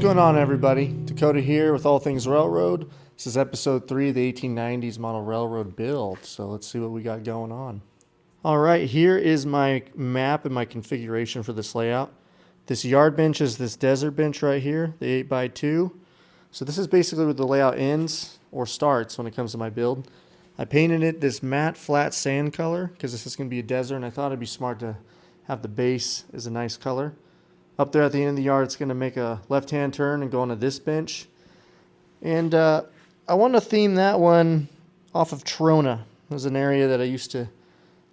going on, everybody? Dakota here with All Things Railroad. This is episode 3 of the 1890s model railroad build. So let's see what we got going on. All right, here is my map and my configuration for this layout. This yard bench is this desert bench right here, the 8x2. So this is basically where the layout ends or starts when it comes to my build. I painted it this matte flat sand color because this is going to be a desert, and I thought it'd be smart to have the base as a nice color. Up there at the end of the yard, it's going to make a left-hand turn and go onto this bench. And I want to theme that one off of Trona. It was an area that I used to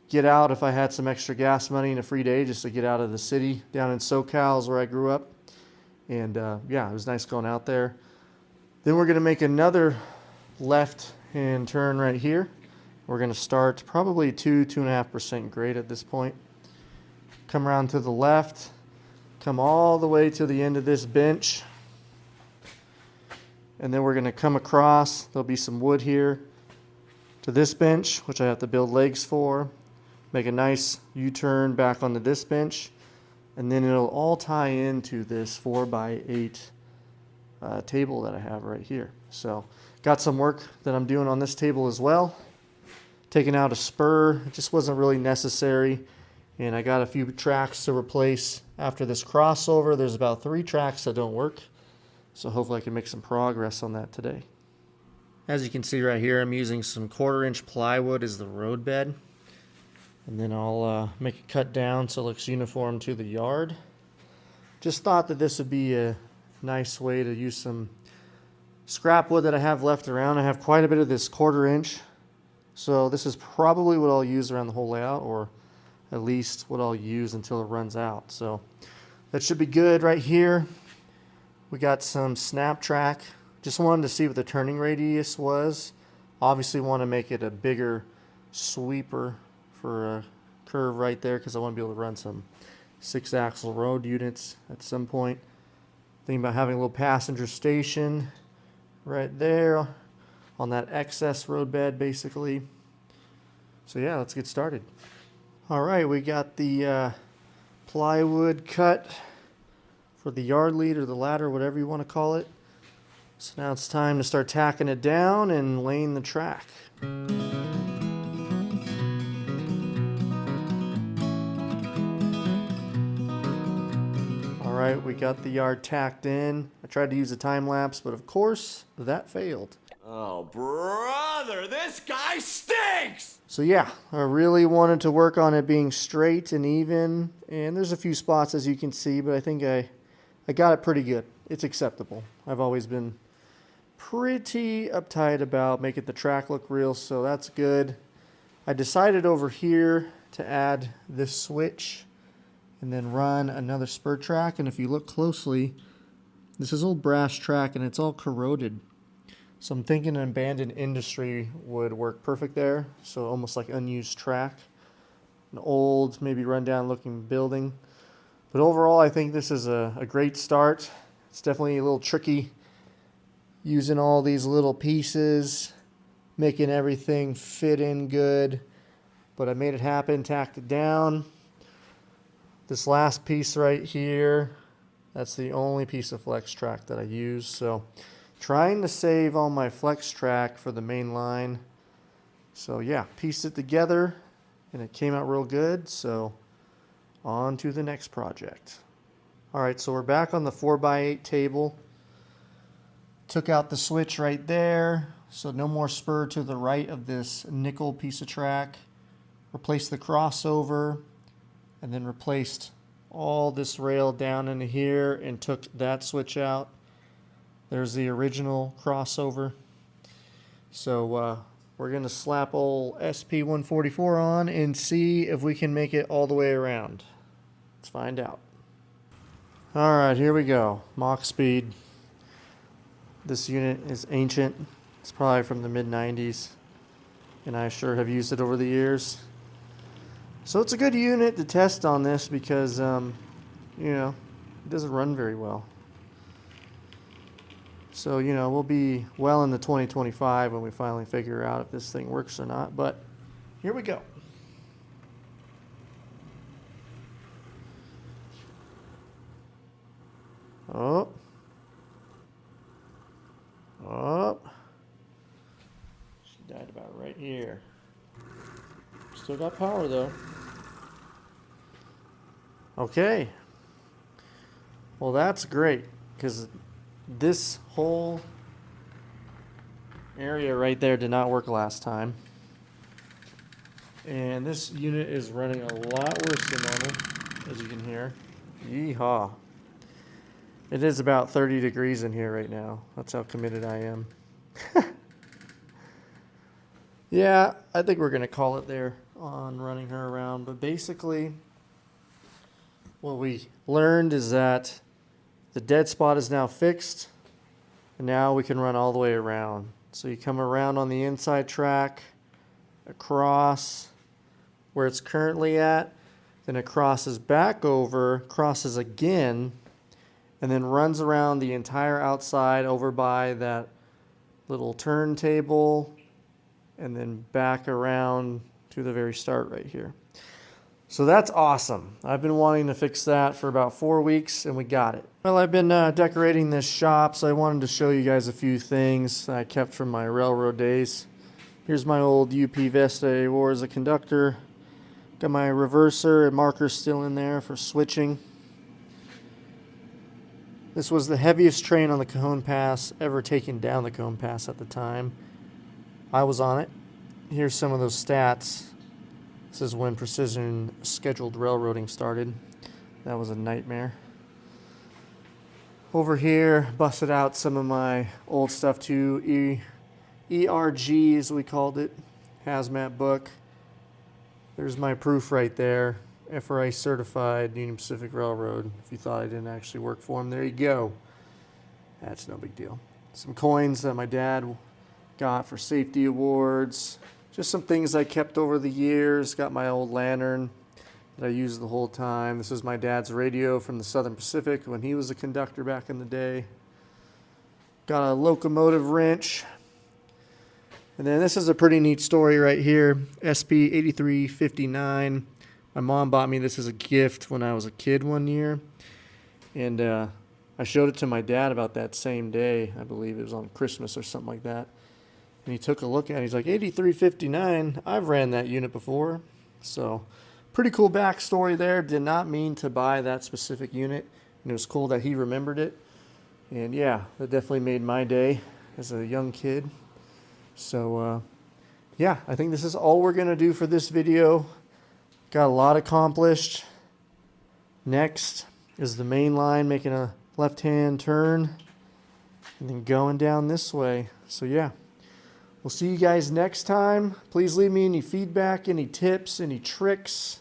get out if I had some extra gas money and a free day just to get out of the city. Down in SoCal is where I grew up. And yeah, it was nice going out there. Then we're going to make another left-hand turn right here. We're going to start probably 2.5% grade at this point. Come around to the left. Come all the way to the end of this bench. And then we're going to come across. There'll be some wood here to this bench, which I have to build legs for. Make a nice U-turn back onto this bench. And then it'll all tie into this 4x8 table that I have right here. So got some work that I'm doing on this table as well. Taking out a spur. It just wasn't really necessary. And I got a few tracks to replace after this crossover. There's about 3 tracks that don't work. So hopefully I can make some progress on that today. As you can see right here, I'm using some 1/4-inch plywood as the road bed. And then I'll make it cut down so it looks uniform to the yard. Just thought that this would be a nice way to use some scrap wood that I have left around. I have quite a bit of this 1/4-inch. So this is probably what I'll use around the whole layout, or at least what I'll use until it runs out. So that should be good right here. We got some snap track. Just wanted to see what the turning radius was. Obviously want to make it a bigger sweeper for a curve right there because I want to be able to run some 6-axle road units at some point. Thinking about having a little passenger station right there on that excess road bed basically. So yeah, let's get started. All right, we got the plywood cut for the yard lead or the ladder, whatever you want to call it. So now it's time to start tacking it down and laying the track. All right, we got the yard tacked in. I tried to use a time lapse, but of course that failed. Oh, brother, this guy stinks! So yeah, I really wanted to work on it being straight and even, and there's a few spots as you can see, but I think I got it pretty good. It's acceptable. I've always been pretty uptight about making the track look real, so that's good. I decided over here to add this switch and then run another spur track, and if you look closely, this is old brass track and it's all corroded. So I'm thinking an abandoned industry would work perfect there. So almost like unused track. An old, maybe rundown looking building. But overall, I think this is a great start. It's definitely a little tricky using all these little pieces, making everything fit in good. But I made it happen, tacked it down. This last piece right here, that's the only piece of flex track that I use. So trying to save all my flex track for the main line. So yeah, pieced it together and it came out real good. So on to the next project. All right, so we're back on the 4x8 table. Took out the switch right there. So no more spur to the right of this nickel piece of track. Replaced the crossover and then replaced all this rail down into here and took that switch out. There's the original crossover. So we're going to slap old SP144 on and see if we can make it all the way around. Let's find out. All right, here we go. Mach speed. This unit is ancient. It's probably from the mid-90s. And I sure have used it over the years. So it's a good unit to test on this because, you know, it doesn't run very well. So, you know, we'll be well into 2025 when we finally figure out if this thing works or not. But here we go. Oh, Still got power though. Okay. Well, that's great because this whole area right there did not work last time. And this unit is running a lot worse than normal, as you can hear. Yeehaw. It is about 30 degrees in here right now. That's how committed I am. Yeah, I think we're going to call it there on running her around. But basically, what we learned is that the dead spot is now fixed. And now we can run all the way around. So you come around on the inside track, across where it's currently at, then it crosses back over, crosses again, and then runs around the entire outside over by that little turntable, and then back around to the very start right here. So that's awesome. I've been wanting to fix that for about 4 weeks, and we got it. Well, I've been decorating this shop, so I wanted to show you guys a few things I kept from my railroad days. Here's my old UP vest I wore as a conductor. Got my reverser and marker still in there for switching. This was the heaviest train on the Cajon Pass ever taken down the Cajon Pass at the time. I was on it. Here's some of those stats. This is when precision scheduled railroading started. That was a nightmare. Over here, busted out some of my old stuff too. ERG, as we called it, hazmat book. There's my proof right there. FRA certified, Union Pacific Railroad. If you thought I didn't actually work for them, there you go. That's no big deal. Some coins that my dad got for safety awards. Just some things I kept over the years. Got my old lantern that I used the whole time. This is my dad's radio from the Southern Pacific when he was a conductor back in the day. Got a locomotive wrench. And then this is a pretty neat story right here. SP 8359. My mom bought me this as a gift when I was a kid one year. And I showed it to my dad about that same day. I believe it was on Christmas or something like that. And he took a look at it. He's like, 8359, I've ran that unit before. So pretty cool backstory there. Did not mean to buy that specific unit. And it was cool that he remembered it. And yeah, that definitely made my day as a young kid. So yeah, I think this is all we're going to do for this video. Got a lot accomplished. Next is the main line, making a left-hand turn and then going down this way. So yeah, we'll see you guys next time. Please leave me any feedback, any tips, any tricks.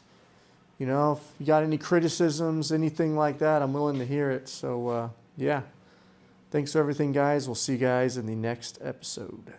You know, if you got any criticisms, anything like that, I'm willing to hear it. So yeah, thanks for everything, guys. We'll see you guys in the next episode.